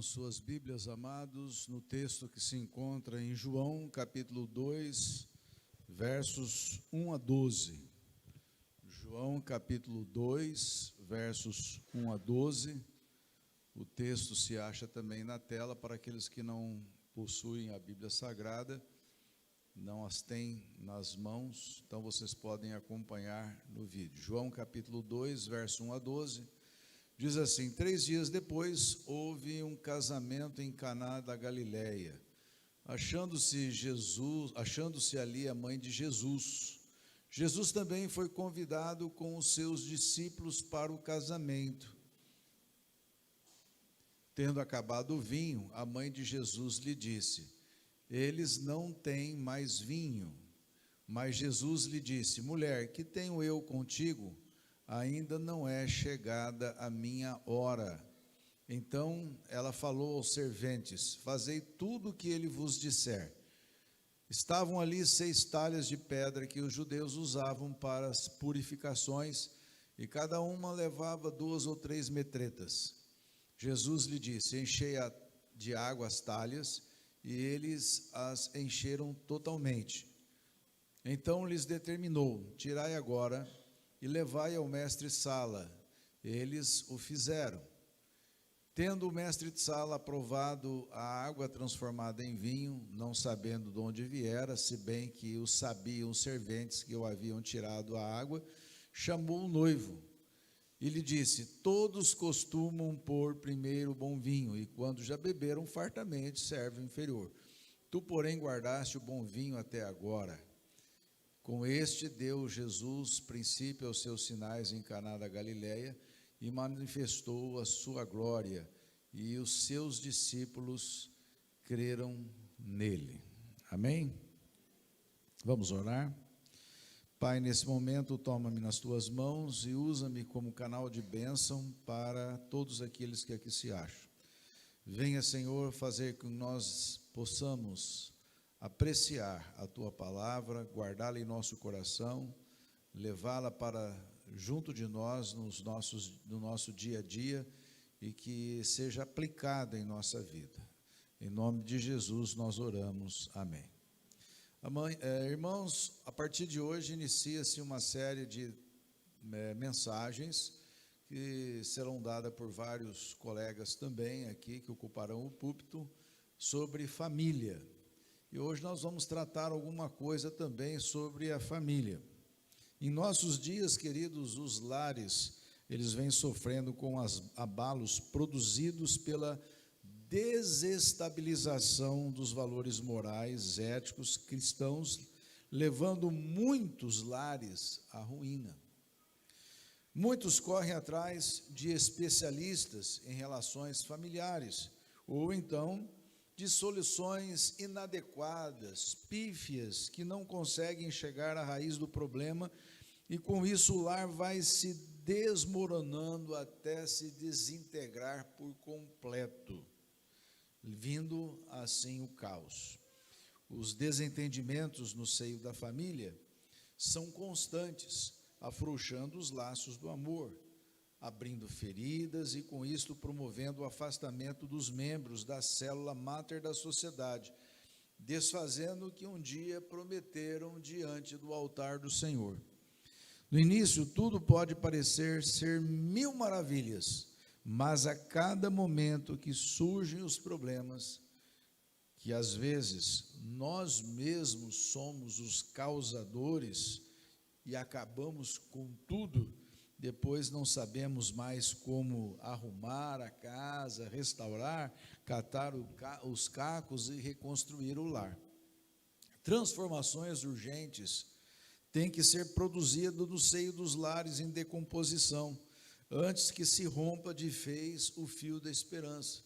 com suas Bíblias, amados, no texto que se encontra em João, capítulo 2, versos 1 a 12. João, capítulo 2, versos 1 a 12. O texto se acha também na tela para aqueles que não possuem a Bíblia Sagrada, não as têm nas mãos, então vocês podem acompanhar no vídeo. João, capítulo 2, verso 1 a 12. Diz assim: 3 dias depois, houve um casamento em Caná da Galileia. Achando-se ali a mãe de Jesus. Jesus também foi convidado com os seus discípulos para o casamento. Tendo acabado o vinho, a mãe de Jesus lhe disse: eles não têm mais vinho. Mas Jesus lhe disse: mulher, que tenho eu contigo? Ainda não é chegada a minha hora. Então ela falou aos serventes: fazei tudo o que ele vos disser. Estavam ali 6 talhas de pedra que os judeus usavam para as purificações, e cada uma levava 2 ou 3 metretas. Jesus lhe disse: enchei de água as talhas, e eles as encheram totalmente. Então lhes determinou: tirai agora e levai ao mestre-sala. Eles o fizeram. Tendo o mestre-sala provado a água transformada em vinho, não sabendo de onde viera, se bem que o sabiam os serventes que o haviam tirado a água, chamou o noivo e lhe disse: todos costumam pôr primeiro o bom vinho, e quando já beberam fartamente, serve o inferior. Tu, porém, guardaste o bom vinho até agora. Com este deu Jesus princípio aos seus sinais em Caná da Galileia e manifestou a sua glória, e os seus discípulos creram nele. Amém? Vamos orar? Pai, nesse momento, toma-me nas tuas mãos e usa-me como canal de bênção para todos aqueles que aqui se acham. Venha, Senhor, fazer com que nós possamos apreciar a tua palavra, guardá-la em nosso coração, levá-la para junto de nós no nosso dia a dia, e que seja aplicada em nossa vida. Em nome de Jesus nós oramos. Amém. Irmãos, a partir de hoje inicia-se uma série de mensagens que serão dadas por vários colegas também aqui, que ocuparão o púlpito, sobre família. E hoje nós vamos tratar alguma coisa também sobre a família. Em nossos dias, queridos, os lares, eles vêm sofrendo com os abalos produzidos pela desestabilização dos valores morais, éticos, cristãos, levando muitos lares à ruína. Muitos correm atrás de especialistas em relações familiares, ou então de soluções inadequadas, pífias, que não conseguem chegar à raiz do problema, e com isso o lar vai se desmoronando até se desintegrar por completo, vindo assim o caos. Os desentendimentos no seio da família são constantes, afrouxando os laços do amor, abrindo feridas e com isto promovendo o afastamento dos membros da célula máter da sociedade, desfazendo o que um dia prometeram diante do altar do Senhor. No início, tudo pode parecer ser 1000 maravilhas, mas a cada momento que surgem os problemas, que às vezes nós mesmos somos os causadores e acabamos com tudo, depois não sabemos mais como arrumar a casa, restaurar, catar os cacos e reconstruir o lar. Transformações urgentes têm que ser produzidas no seio dos lares em decomposição, antes que se rompa de vez o fio da esperança.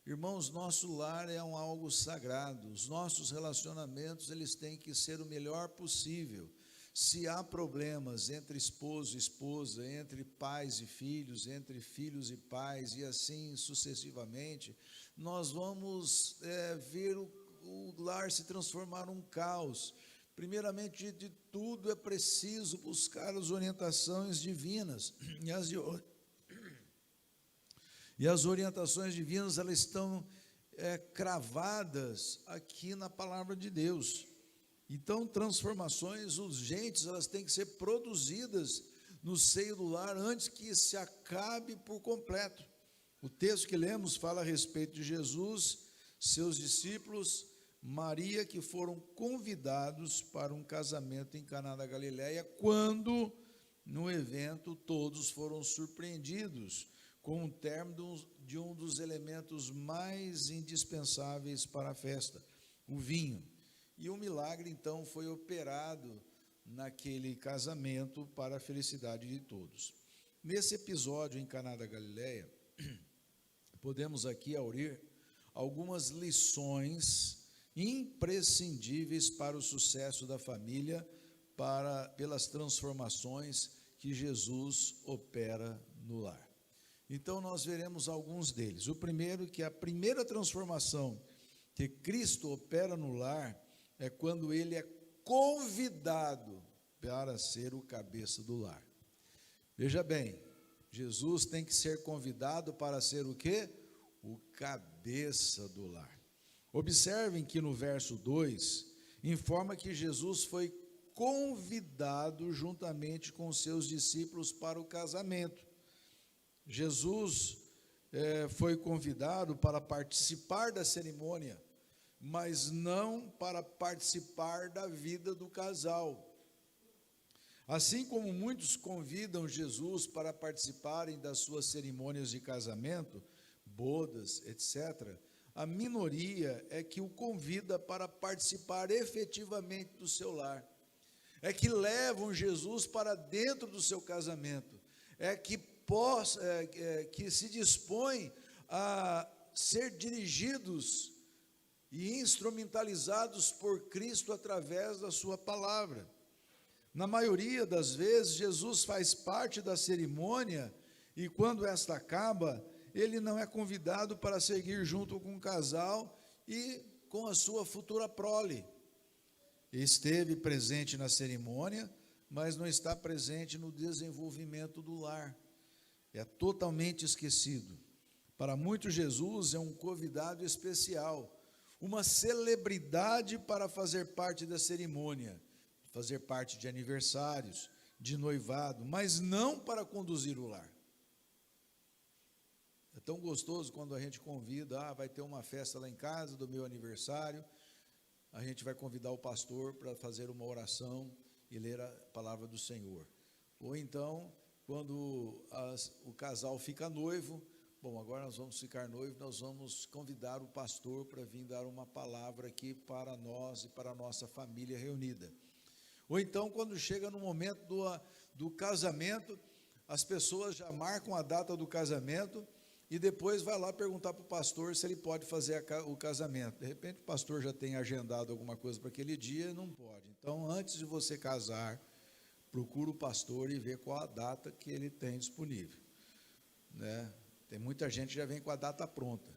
Irmãos, nosso lar é algo sagrado, os nossos relacionamentos eles têm que ser o melhor possível. Se há problemas entre esposo e esposa, entre pais e filhos, entre filhos e pais, e assim sucessivamente, nós vamos ver o lar se transformar num caos. Primeiramente de tudo, é preciso buscar as orientações divinas, E as orientações divinas, elas estão cravadas aqui na palavra de Deus. Então, transformações urgentes, elas têm que ser produzidas no seio do lar antes que se acabe por completo. O texto que lemos fala a respeito de Jesus, seus discípulos, Maria, que foram convidados para um casamento em Caná da Galileia, quando, no evento, todos foram surpreendidos com o término de um dos elementos mais indispensáveis para a festa, o vinho. E o milagre, então, foi operado naquele casamento para a felicidade de todos. Nesse episódio em Caná da Galileia, podemos aqui aurir algumas lições imprescindíveis para o sucesso da família, pelas transformações que Jesus opera no lar. Então, nós veremos alguns deles. O primeiro, que a primeira transformação que Cristo opera no lar é quando ele é convidado para ser o cabeça do lar. Veja bem, Jesus tem que ser convidado para ser o quê? O cabeça do lar. Observem que no verso 2, informa que Jesus foi convidado juntamente com seus discípulos para o casamento. Jesus foi convidado para participar da cerimônia, mas não para participar da vida do casal. Assim como muitos convidam Jesus para participarem das suas cerimônias de casamento, bodas, etc., a minoria é que o convida para participar efetivamente do seu lar. É que levam Jesus para dentro do seu casamento. É que que se dispõem a ser dirigidos e instrumentalizados por Cristo através da sua palavra. Na maioria das vezes, Jesus faz parte da cerimônia e quando esta acaba, ele não é convidado para seguir junto com o casal e com a sua futura prole. Esteve presente na cerimônia, mas não está presente no desenvolvimento do lar. É totalmente esquecido. Para muitos, Jesus é um convidado especial, uma celebridade para fazer parte da cerimônia, fazer parte de aniversários, de noivado, mas não para conduzir o lar. É tão gostoso quando a gente convida, vai ter uma festa lá em casa do meu aniversário, a gente vai convidar o pastor para fazer uma oração e ler a palavra do Senhor. Ou então, quando o casal fica noivo, bom, agora nós vamos ficar noivos, nós vamos convidar o pastor para vir dar uma palavra aqui para nós e para a nossa família reunida. Ou então, quando chega no momento do casamento, as pessoas já marcam a data do casamento e depois vai lá perguntar para o pastor se ele pode fazer o casamento. De repente o pastor já tem agendado alguma coisa para aquele dia e não pode. Então, antes de você casar, procura o pastor e vê qual a data que ele tem disponível, né? Tem muita gente que já vem com a data pronta.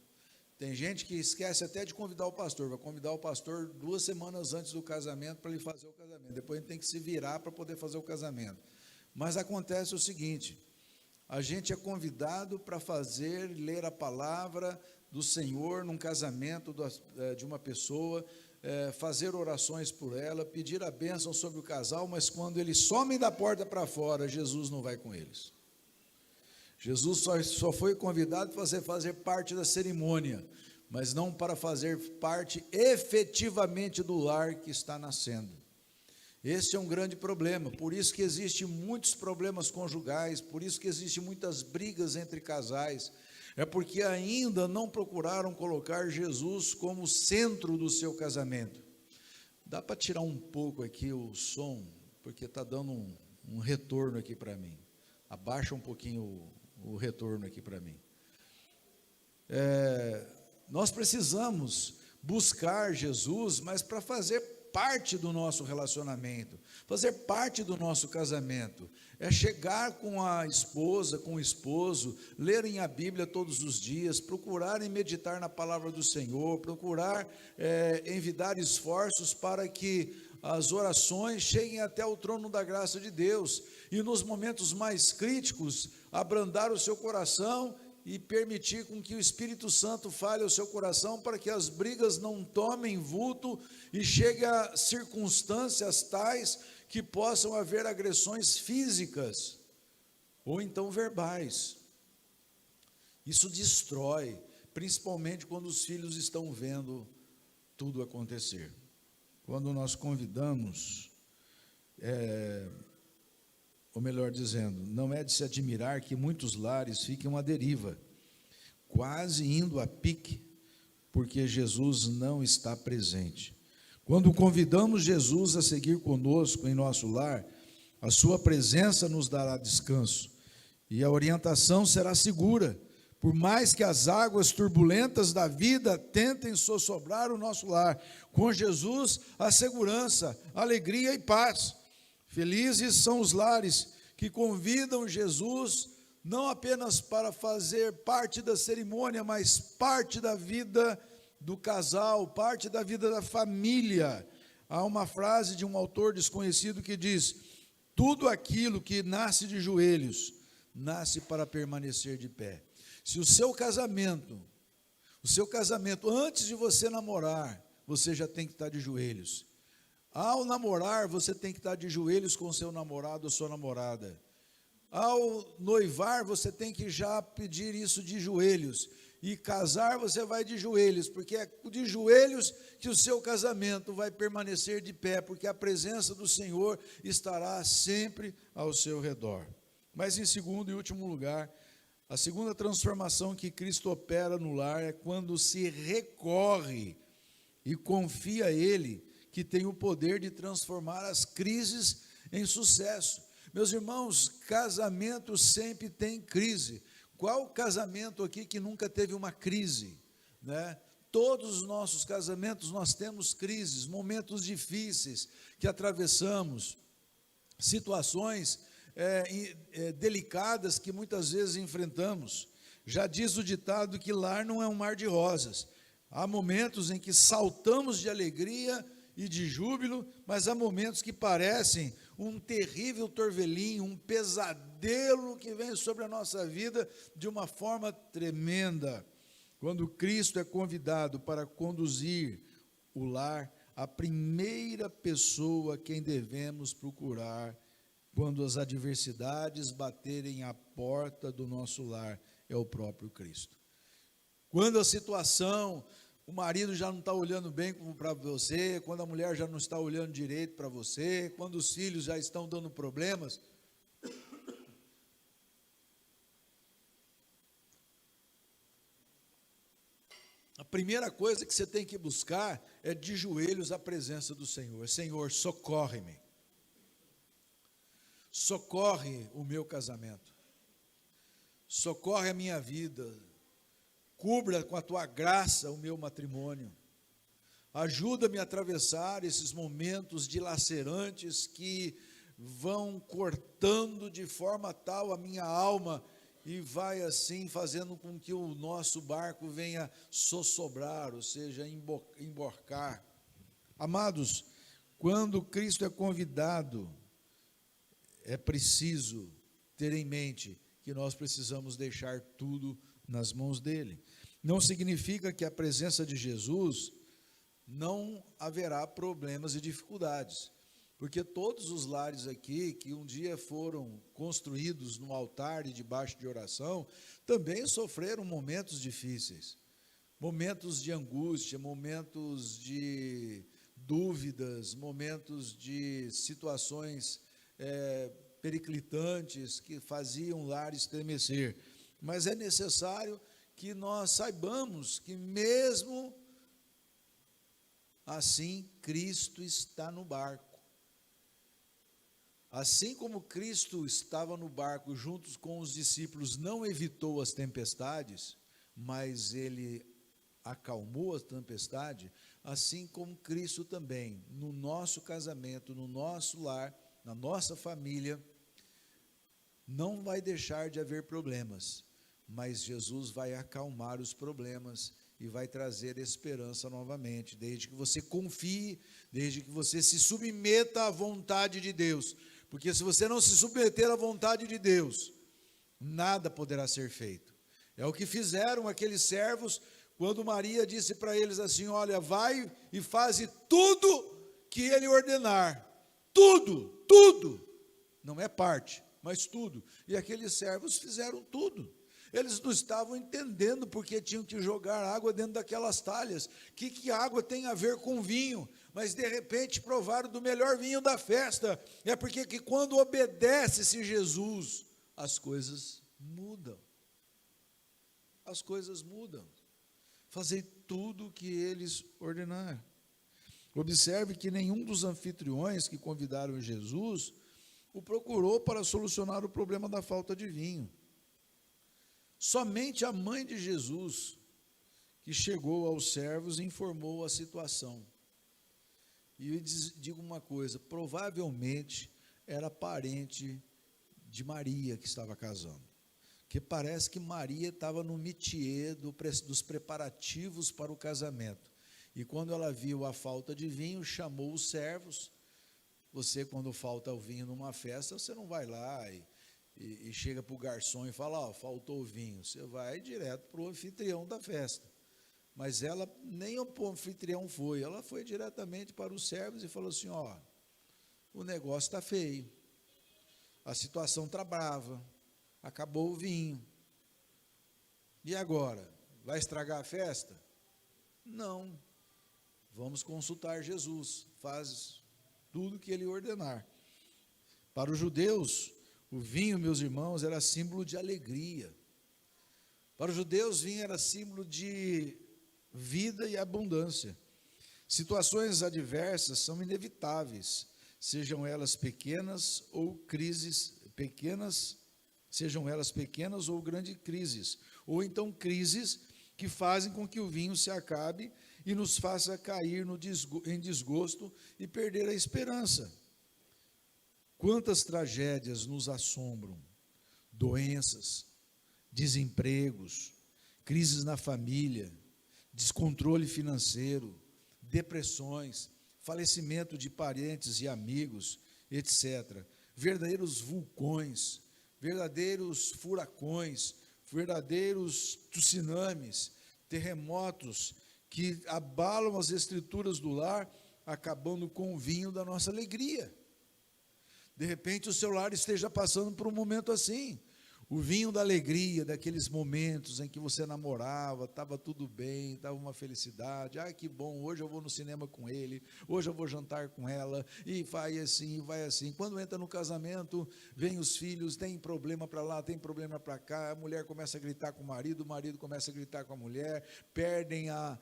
Tem gente que esquece até de convidar o pastor, vai convidar o pastor 2 semanas antes do casamento para ele fazer o casamento. Depois ele tem que se virar para poder fazer o casamento. Mas acontece o seguinte, a gente é convidado para ler a palavra do Senhor num casamento de uma pessoa, fazer orações por ela, pedir a bênção sobre o casal, mas quando eles somem da porta para fora, Jesus não vai com eles. Jesus só foi convidado para fazer parte da cerimônia, mas não para fazer parte efetivamente do lar que está nascendo. Esse é um grande problema, por isso que existem muitos problemas conjugais, por isso que existem muitas brigas entre casais, é porque ainda não procuraram colocar Jesus como centro do seu casamento. Dá para tirar um pouco aqui o som, porque está dando um retorno aqui para mim. Abaixa um pouquinho o retorno aqui para mim. Nós precisamos buscar Jesus, mas para fazer parte do nosso relacionamento, fazer parte do nosso casamento, é chegar com a esposa, com o esposo, lerem a Bíblia todos os dias, procurarem meditar na palavra do Senhor, procurar envidar esforços para que as orações cheguem até o trono da graça de Deus, e nos momentos mais críticos, abrandar o seu coração e permitir com que o Espírito Santo fale ao seu coração para que as brigas não tomem vulto e chegue a circunstâncias tais que possam haver agressões físicas ou então verbais. Isso destrói, principalmente quando os filhos estão vendo tudo acontecer. Quando nós convidamos, ou melhor dizendo, não é de se admirar que muitos lares fiquem à deriva, quase indo a pique, porque Jesus não está presente. Quando convidamos Jesus a seguir conosco em nosso lar, a sua presença nos dará descanso e a orientação será segura, por mais que as águas turbulentas da vida tentem sossobrar o nosso lar. Com Jesus, a segurança, alegria e paz. Felizes são os lares que convidam Jesus não apenas para fazer parte da cerimônia, mas parte da vida do casal, parte da vida da família. Há uma frase de um autor desconhecido que diz: tudo aquilo que nasce de joelhos, nasce para permanecer de pé. Se o seu casamento, antes de você namorar, você já tem que estar de joelhos. Ao namorar, você tem que estar de joelhos com o seu namorado ou sua namorada. Ao noivar, você tem que já pedir isso de joelhos. E casar, você vai de joelhos, porque é de joelhos que o seu casamento vai permanecer de pé, porque a presença do Senhor estará sempre ao seu redor. Mas em segundo e último lugar, a segunda transformação que Cristo opera no lar é quando se recorre e confia a Ele, que tem o poder de transformar as crises em sucesso. Meus irmãos, casamento sempre tem crise. Qual casamento aqui que nunca teve uma crise, né? Todos os nossos casamentos nós temos crises, momentos difíceis que atravessamos, situações delicadas que muitas vezes enfrentamos. Já diz o ditado que lar não é um mar de rosas. Há momentos em que saltamos de alegria e de júbilo, mas há momentos que parecem um terrível torvelinho, um pesadelo que vem sobre a nossa vida de uma forma tremenda. Quando Cristo é convidado para conduzir o lar, a primeira pessoa a quem devemos procurar quando as adversidades baterem à porta do nosso lar é o próprio Cristo. Quando a situação, o marido já não está olhando bem para você, quando a mulher já não está olhando direito para você, quando os filhos já estão dando problemas, a primeira coisa que você tem que buscar é de joelhos a presença do Senhor. Senhor, socorre-me. Socorre o meu casamento. Socorre a minha vida. Cubra com a tua graça o meu matrimônio. Ajuda-me a atravessar esses momentos dilacerantes que vão cortando de forma tal a minha alma e vai assim fazendo com que o nosso barco venha sossobrar, ou seja, emborcar. Amados, quando Cristo é convidado, é preciso ter em mente que nós precisamos deixar tudo nas mãos dele. Não significa que a presença de Jesus não haverá problemas e dificuldades, porque todos os lares aqui que um dia foram construídos no altar e debaixo de oração, também sofreram momentos difíceis, momentos de angústia, momentos de dúvidas, momentos de situações periclitantes que faziam o lar estremecer. Mas é necessário que nós saibamos que mesmo assim Cristo está no barco. Assim como Cristo estava no barco juntos com os discípulos, não evitou as tempestades, mas ele acalmou a tempestade, assim como Cristo também, no nosso casamento, no nosso lar, na nossa família, não vai deixar de haver problemas, mas Jesus vai acalmar os problemas e vai trazer esperança novamente, desde que você confie, desde que você se submeta à vontade de Deus, porque se você não se submeter à vontade de Deus, nada poderá ser feito. É o que fizeram aqueles servos quando Maria disse para eles assim: olha, vai e faze tudo que ele ordenar. Tudo, tudo. Não é parte, mas tudo. E aqueles servos fizeram tudo. Eles não estavam entendendo porque tinham que jogar água dentro daquelas talhas. Que água tem a ver com vinho? Mas de repente provaram do melhor vinho da festa. É porque que quando obedece-se Jesus, as coisas mudam. As coisas mudam. Fazer tudo o que eles ordenar. Observe que nenhum dos anfitriões que convidaram Jesus o procurou para solucionar o problema da falta de vinho. Somente a mãe de Jesus, que chegou aos servos e informou a situação. E eu digo uma coisa, provavelmente era parente de Maria que estava casando. Porque parece que Maria estava no métier dos preparativos para o casamento. E quando ela viu a falta de vinho, chamou os servos. Você, quando falta o vinho numa festa, você não vai lá e chega para o garçom e fala: ó, faltou o vinho. Você vai direto para o anfitrião da festa. Mas ela, nem o anfitrião foi, ela foi diretamente para os servos e falou assim: ó, o negócio está feio, a situação está brava, acabou o vinho. E agora? Vai estragar a festa? Não. Vamos consultar Jesus, faz tudo que ele ordenar. Para os judeus, o vinho, meus irmãos, era símbolo de alegria. Para os judeus, vinho era símbolo de vida e abundância. Situações adversas são inevitáveis, sejam elas pequenas ou grandes crises, ou então crises que fazem com que o vinho se acabe e nos faça cair em desgosto e perder a esperança. Quantas tragédias nos assombram? Doenças, desempregos, crises na família, descontrole financeiro, depressões, falecimento de parentes e amigos, etc. Verdadeiros vulcões, verdadeiros furacões, verdadeiros tsunamis, terremotos que abalam as estruturas do lar, acabando com o vinho da nossa alegria. De repente o seu lar esteja passando por um momento assim, o vinho da alegria, daqueles momentos em que você namorava, estava tudo bem, estava uma felicidade, que bom, hoje eu vou no cinema com ele, hoje eu vou jantar com ela, e vai assim, vai assim. Quando entra no casamento, vem os filhos, tem problema para lá, tem problema para cá, a mulher começa a gritar com o marido começa a gritar com a mulher, perdem a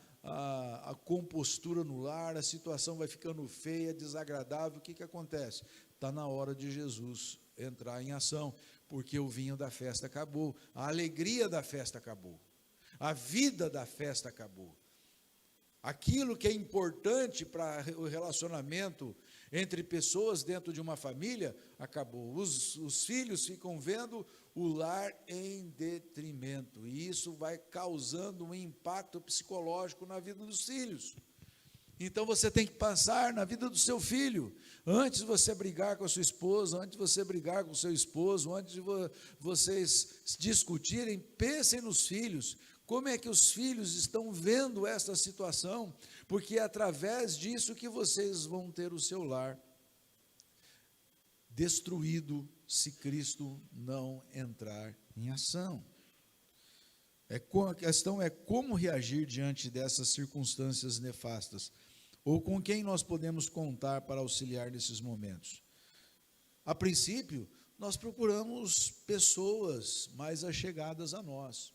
compostura no lar, a situação vai ficando feia, desagradável. O que acontece? Está na hora de Jesus entrar em ação, porque o vinho da festa acabou, a alegria da festa acabou, a vida da festa acabou. Aquilo que é importante para o relacionamento entre pessoas dentro de uma família, acabou. Os filhos ficam vendo o lar em detrimento, e isso vai causando um impacto psicológico na vida dos filhos. Então você tem que pensar na vida do seu filho, antes de você brigar com a sua esposa, antes de você brigar com o seu esposo, antes de vocês discutirem, pensem nos filhos, como é que os filhos estão vendo essa situação, porque é através disso que vocês vão ter o seu lar destruído, se Cristo não entrar em ação. A questão é como reagir diante dessas circunstâncias nefastas, ou com quem nós podemos contar para auxiliar nesses momentos. A princípio, nós procuramos pessoas mais allegadas a nós,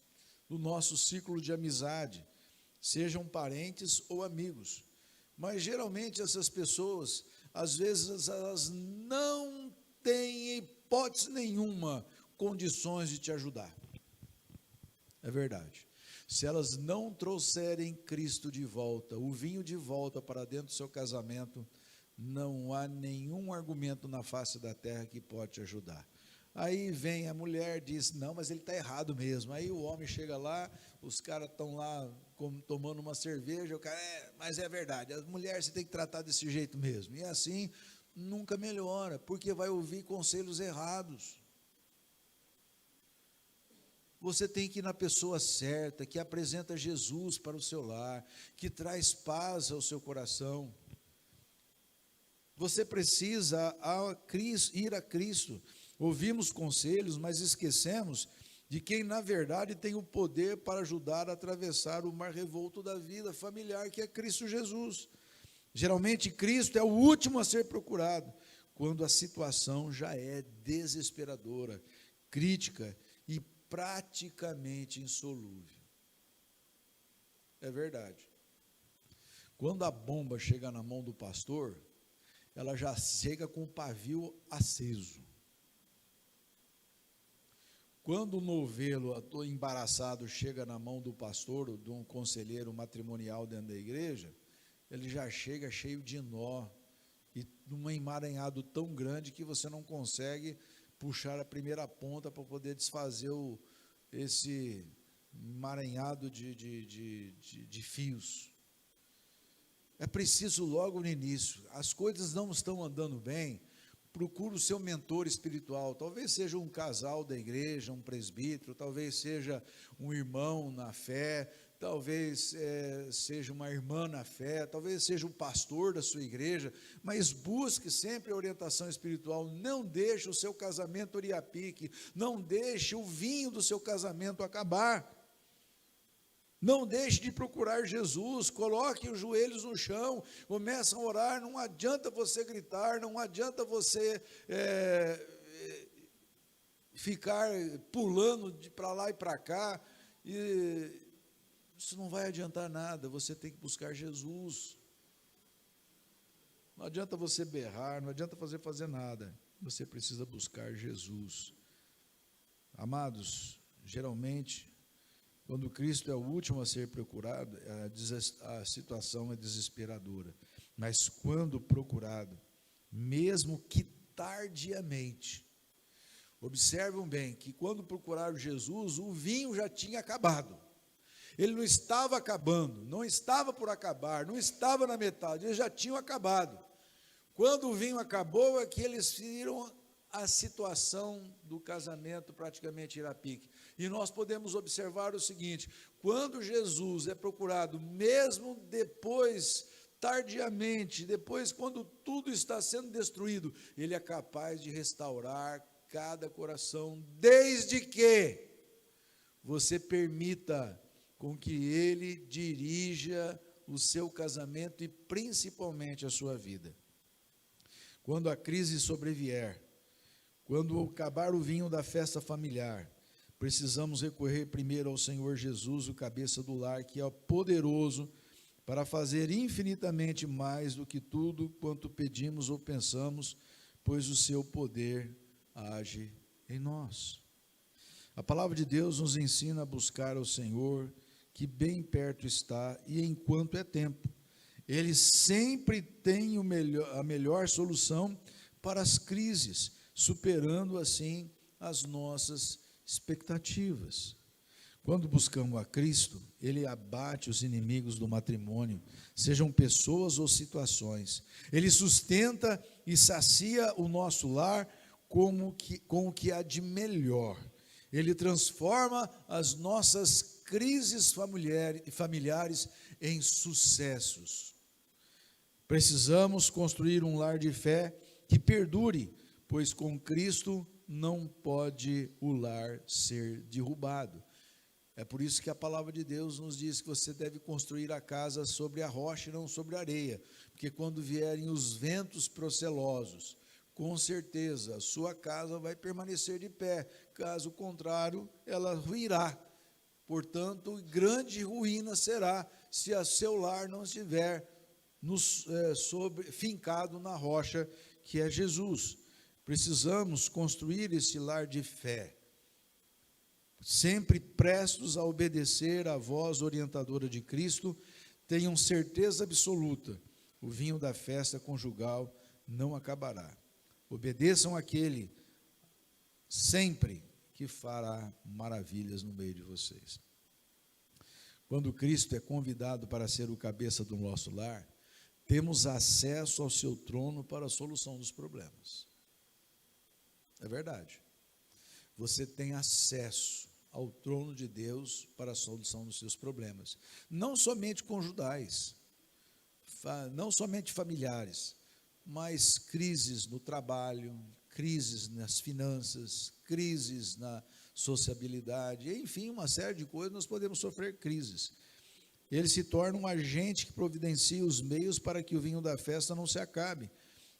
do nosso ciclo de amizade, sejam parentes ou amigos. Mas geralmente essas pessoas, às vezes, elas não têm, em hipótese nenhuma, condições de te ajudar. É verdade. Se elas não trouxerem Cristo de volta, o vinho de volta para dentro do seu casamento, não há nenhum argumento na face da terra que pode te ajudar. Aí vem a mulher e diz: não, mas ele está errado mesmo. Aí o homem chega lá, os caras estão lá tomando uma cerveja, o cara, mas é verdade, a mulher você tem que tratar desse jeito mesmo. E assim nunca melhora, porque vai ouvir conselhos errados. Você tem que ir na pessoa certa, que apresenta Jesus para o seu lar, que traz paz ao seu coração. Você precisa ir a Cristo. Ouvimos conselhos, mas esquecemos de quem, na verdade, tem o poder para ajudar a atravessar o mar revolto da vida familiar, que é Cristo Jesus. Geralmente, Cristo é o último a ser procurado, quando a situação já é desesperadora, crítica e praticamente insolúvel. É verdade. Quando a bomba chega na mão do pastor, ela já chega com o pavio aceso. Quando o novelo embaraçado chega na mão do pastor ou de um conselheiro matrimonial dentro da igreja, ele já chega cheio de nó e num emaranhado tão grande que você não consegue puxar a primeira ponta para poder desfazer esse emaranhado de fios. É preciso logo no início, as coisas não estão andando bem, procura o seu mentor espiritual, talvez seja um casal da igreja, um presbítero, talvez seja um irmão na fé, talvez seja uma irmã na fé, talvez seja um pastor da sua igreja, mas busque sempre a orientação espiritual, não deixe o seu casamento ir a pique, não deixe o vinho do seu casamento acabar. Não deixe de procurar Jesus, coloque os joelhos no chão, comece a orar, não adianta você gritar, não adianta você ficar pulando para lá e para cá, isso não vai adiantar nada, você tem que buscar Jesus. Não adianta você berrar, não adianta fazer nada, você precisa buscar Jesus. Amados, geralmente, quando Cristo é o último a ser procurado, a situação é desesperadora. Mas quando procurado, mesmo que tardiamente, observam bem que quando procuraram Jesus, o vinho já tinha acabado. Ele não estava acabando, não estava por acabar, não estava na metade, eles já tinham acabado. Quando o vinho acabou, é que eles viram a situação do casamento praticamente ir a pique. E nós podemos observar o seguinte: quando Jesus é procurado, mesmo depois, tardiamente, depois quando tudo está sendo destruído, ele é capaz de restaurar cada coração, desde que você permita com que ele dirija o seu casamento e principalmente a sua vida. Quando a crise sobrevier, quando acabar o vinho da festa familiar, precisamos recorrer primeiro ao Senhor Jesus, o cabeça do lar, que é poderoso para fazer infinitamente mais do que tudo quanto pedimos ou pensamos, pois o seu poder age em nós. A palavra de Deus nos ensina a buscar ao Senhor, que bem perto está e enquanto é tempo. Ele sempre tem a melhor solução para as crises, superando assim as nossas expectativas. Quando buscamos a Cristo, ele abate os inimigos do matrimônio, sejam pessoas ou situações. Ele sustenta e sacia o nosso lar com o que há de melhor. Ele transforma as nossas crises familiares em sucessos. Precisamos construir um lar de fé que perdure, pois com Cristo não pode o lar ser derrubado. É por isso que a palavra de Deus nos diz que você deve construir a casa sobre a rocha e não sobre a areia, porque quando vierem os ventos procelosos, com certeza a sua casa vai permanecer de pé, caso contrário, ela ruirá. Portanto, grande ruína será se a seu lar não estiver fincado na rocha que é Jesus. Precisamos construir esse lar de fé, sempre prestos a obedecer à voz orientadora de Cristo. Tenham certeza absoluta, o vinho da festa conjugal não acabará. Obedeçam àquele sempre que fará maravilhas no meio de vocês. Quando Cristo é convidado para ser o cabeça do nosso lar, temos acesso ao seu trono para a solução dos problemas. É verdade. Você tem acesso ao trono de Deus para a solução dos seus problemas. Não somente conjugais, não somente familiares, mas crises no trabalho, crises nas finanças, crises na sociabilidade, enfim, uma série de coisas, nós podemos sofrer crises. Ele se torna um agente que providencia os meios para que o vinho da festa não se acabe,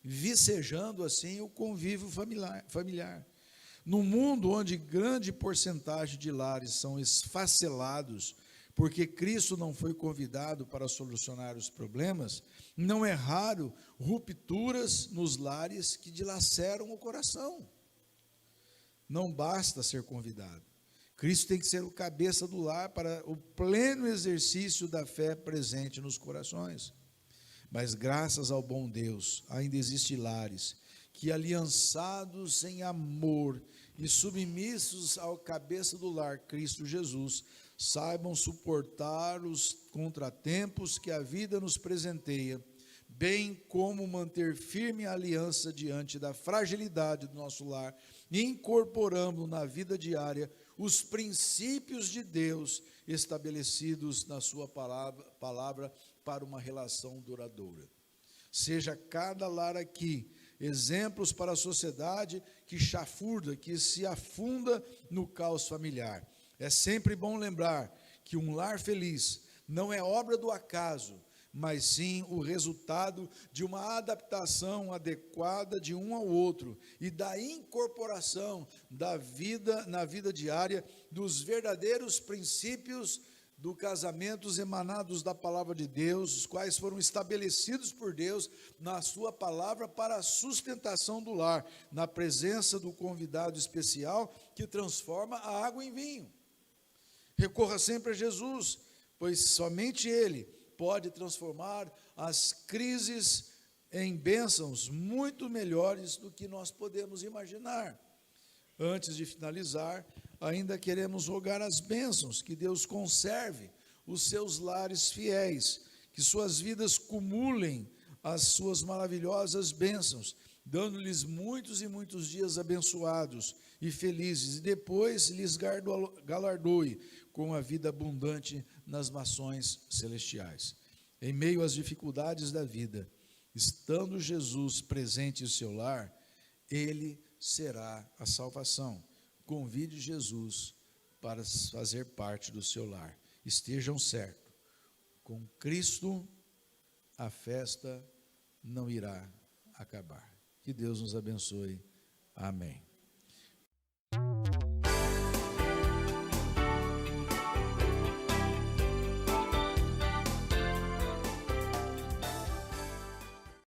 vicejando assim o convívio familiar. No mundo onde grande porcentagem de lares são esfacelados, porque Cristo não foi convidado para solucionar os problemas, não é raro rupturas nos lares que dilaceram o coração. Não basta ser convidado. Cristo tem que ser o cabeça do lar para o pleno exercício da fé presente nos corações. Mas graças ao bom Deus, ainda existem lares que, aliançados em amor e submissos ao cabeça do lar, Cristo Jesus, saibam suportar os contratempos que a vida nos presenteia, bem como manter firme a aliança diante da fragilidade do nosso lar, incorporando na vida diária os princípios de Deus estabelecidos na sua palavra para uma relação duradoura. Seja cada lar aqui exemplos para a sociedade que chafurda, que se afunda no caos familiar. É sempre bom lembrar que um lar feliz não é obra do acaso, mas sim o resultado de uma adaptação adequada de um ao outro e da incorporação da vida na vida diária dos verdadeiros princípios do casamento emanados da palavra de Deus, os quais foram estabelecidos por Deus na sua palavra para a sustentação do lar, na presença do convidado especial que transforma a água em vinho. Recorra sempre a Jesus, pois somente Ele pode transformar as crises em bênçãos muito melhores do que nós podemos imaginar. Antes de finalizar, ainda queremos rogar as bênçãos, que Deus conserve os seus lares fiéis, que suas vidas cumulem as suas maravilhosas bênçãos, dando-lhes muitos e muitos dias abençoados e felizes, e depois lhes galardoe com a vida abundante nas mansões celestiais. Em meio às dificuldades da vida, estando Jesus presente em seu lar, Ele será a salvação. Convide Jesus para fazer parte do seu lar. Estejam certos, com Cristo a festa não irá acabar. Que Deus nos abençoe. Amém.